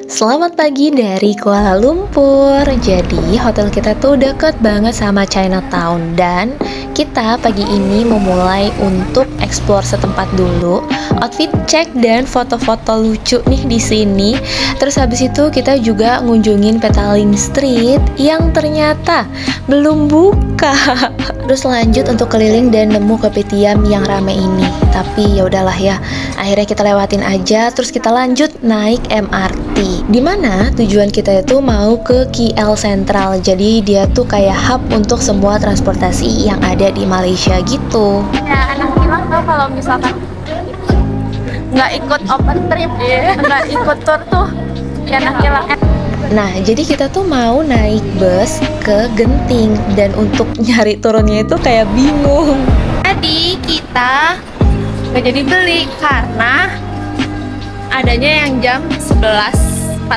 Selamat pagi dari Kuala Lumpur. Jadi hotel kita tuh deket banget sama Chinatown dan kita pagi ini memulai untuk explore setempat dulu. Outfit check dan foto-foto lucu nih di sini. Terus habis itu kita juga ngunjungin Petaling Street yang ternyata belum buka. Terus lanjut untuk keliling dan nemu kopitiam yang rame ini. Tapi ya udahlah ya. Akhirnya kita lewatin aja terus kita lanjut naik MRT. Dimana tujuan kita itu mau ke KL Sentral. Jadi dia tuh kayak hub untuk semua transportasi yang ada di Malaysia gitu. Ya, anak bilang tuh kalau misalkan nggak ikut open trip, nggak ikut tour tuh, ya anak bilang. Nah, jadi kita tuh mau naik bus ke Genting dan untuk nyari turunnya itu kayak bingung. Tadi kita nggak jadi beli karena adanya yang jam 11.45.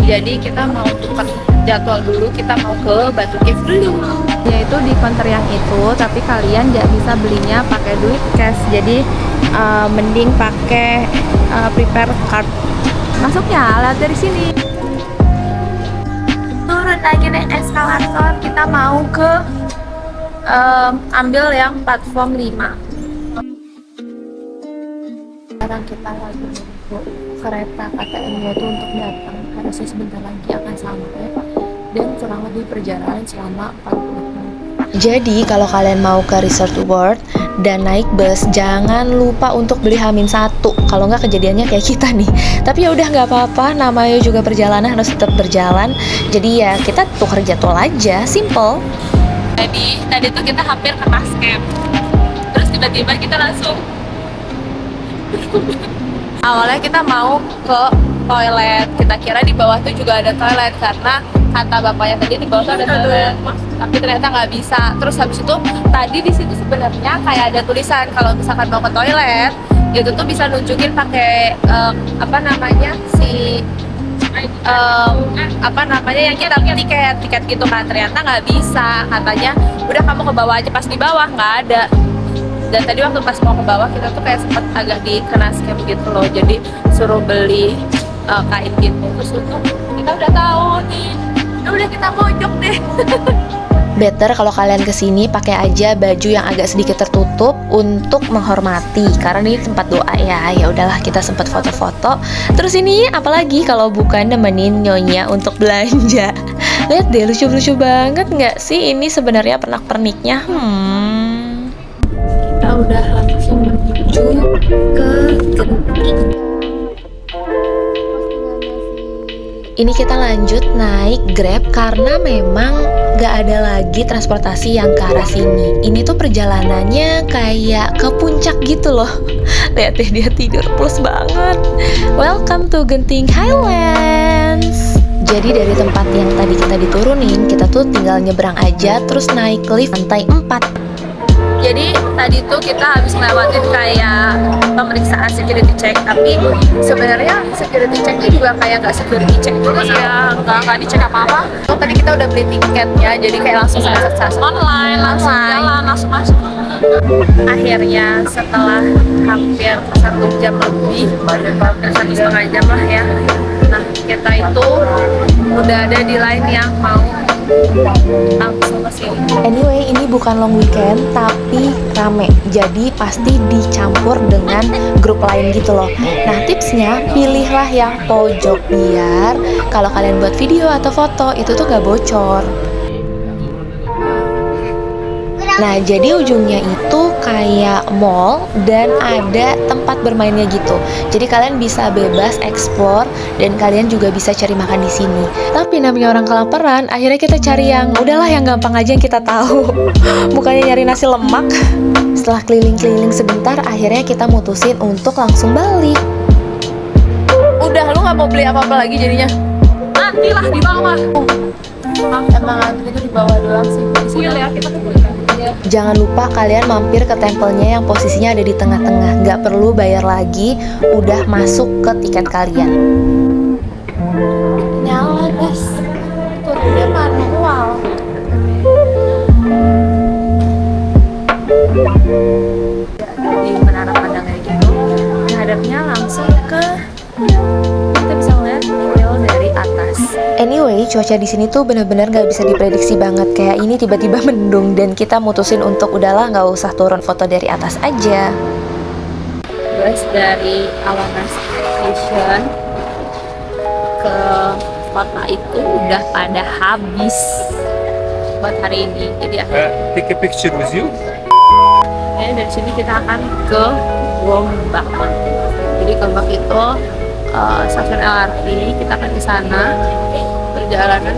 Jadi kita mau tukar jadwal dulu, kita mau ke Batu Cave dulu. Yaitu di counter yang itu, tapi kalian nggak bisa belinya pakai duit cash. Jadi mending pakai prepare card. Masuknya lihat dari sini. Turun lagi naik eskalator, kita mau ke ambil yang platform 5. Sekarang kita lagi menunggu kereta KTM-nya itu untuk datang, harusnya sebentar lagi akan sampai dan kurang lebih perjalanan selama 40 menit. Jadi kalau kalian mau ke Resort World dan naik bus, jangan lupa untuk beli H-1. Kalau nggak kejadiannya kayak kita nih. Tapi ya udah nggak apa-apa, namanya juga perjalanan harus tetap berjalan. Jadi ya kita tukar jadwal aja, simple. Jadi tadi tuh kita hampir kena scam. Terus tiba-tiba kita langsung awalnya kita mau ke toilet. Kita kira di bawah tuh juga ada toilet karena kata bapaknya tadi di bawah tuh ada toilet. Tapi ternyata nggak bisa. Terus habis itu tadi di situ sebenarnya kayak ada tulisan kalau misalkan mau ke toilet itu tuh bisa nunjukin pakai yang kita tiket gitu kan. Ternyata nggak bisa, katanya udah kamu ke bawah aja. Pas di bawah nggak ada. Dan tadi waktu pas mau ke bawah kita tuh kayak sempat agak dikena scam gitu loh. Jadi suruh beli kain gitu. Terus itu kita udah tahu nih, udah kita pojok deh. Better kalau kalian kesini pakai aja baju yang agak sedikit tertutup untuk menghormati karena ini tempat doa ya. Ya udahlah, kita sempat foto-foto. Terus ini apalagi kalau bukan nemenin nyonya untuk belanja. Lihat deh, lucu-lucu banget nggak sih ini sebenarnya pernak-perniknya. Kita udah langsung menuju ke Genting. Ini kita lanjut naik Grab karena memang gak ada lagi transportasi yang ke arah sini. Ini tuh perjalanannya kayak ke puncak gitu loh. Lihat deh, dia tidur plus banget. Welcome to Genting Highlands. Jadi dari tempat yang tadi kita diturunin, kita tuh tinggal nyebrang aja terus naik lift lantai 4. Jadi tadi tuh kita habis ngelewatin kayak pemeriksaan security check, tapi sebenarnya security checknya juga kayak nggak security check juga sih ya, nggak dicek apa-apa. Tadi kita udah beli tiket ya, jadi kayak langsung online, langsung jalan, langsung masuk. Akhirnya setelah hampir 1 jam lebih, 1,5 jam lah ya. Nah kita itu udah ada di line yang mau langsung ke sini. Anyway, ini bukan long weekend tapi rame. Jadi pasti dicampur dengan grup lain gitu loh. Nah, tipsnya pilihlah yang pojok biar kalau kalian buat video atau foto itu tuh gak bocor. Nah, jadi ujungnya itu kayak mall dan ada tempat bermainnya gitu. Jadi kalian bisa bebas explore dan kalian juga bisa cari makan di sini. Tapi namanya orang kelaparan, akhirnya kita cari yang udahlah yang gampang aja yang kita tahu. Bukannya nyari nasi lemak. Setelah keliling-keliling sebentar, akhirnya kita mutusin untuk langsung balik. Udah, lu nggak mau beli apa-apa lagi jadinya? Nantilah di bawah. Emang antri itu di bawah doang sih. Di sini ya kita kan. Jangan lupa kalian mampir ke tempelnya yang posisinya ada di tengah-tengah. Nggak perlu bayar lagi, udah masuk ke tiket kalian. Nyala guys, turunnya manual. Di menara pandang kayak gitu, menghadapnya langsung ke, kita bisa ngeliat cuaca di sini tuh bener-bener nggak bisa diprediksi banget. Kayak ini tiba-tiba mendung dan kita mutusin untuk udahlah nggak usah turun foto dari atas aja. Bus dari Awana Station ke kota itu udah pada habis buat hari ini. Jadi Take a picture with you. dari sini kita akan ke Gombak. Jadi Gombak itu stasiun LRT, kita akan ke sana. Perjalanan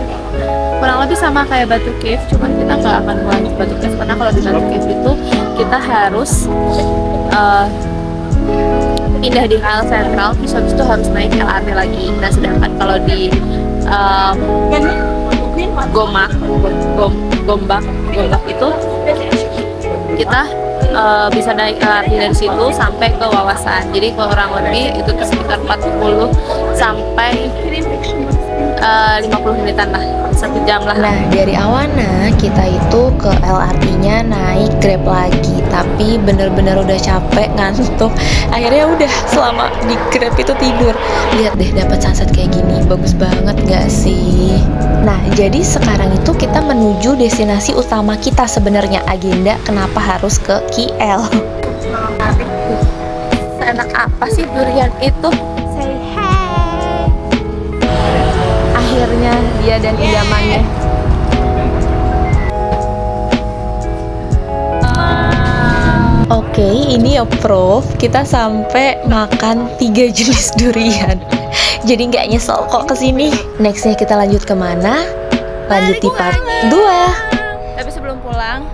kurang lebih sama kayak Batu Cave, cuman kita nggak akan mulai Batu Cave karena kalau di Batu Cave itu kita harus pindah di KL Sentral, terus habis itu harus naik LRT lagi. Nah sedangkan kalau di Gombak itu kita bisa naik LRT dari situ sampai ke Wawasan. Jadi kurang lebih itu sekitar 40 sampai 50 menitan lah, 1 jam lah. Nah dari Awana kita itu ke LRT-nya naik Grab lagi, tapi bener-bener udah capek, ngantuk. Akhirnya udah selama di Grab itu tidur. Lihat deh dapat sunset kayak gini, bagus banget gak sih? Nah jadi sekarang itu kita menuju destinasi utama kita sebenarnya, agenda kenapa harus ke KL. Enak apa sih durian itu? Akhirnya dia dan idamannya. Oke, ini ya Prof, kita sampai makan 3 jenis durian. Jadi nggak nyesel kok kesini. Nextnya kita lanjut kemana? Lanjut di part 2. Tapi sebelum pulang,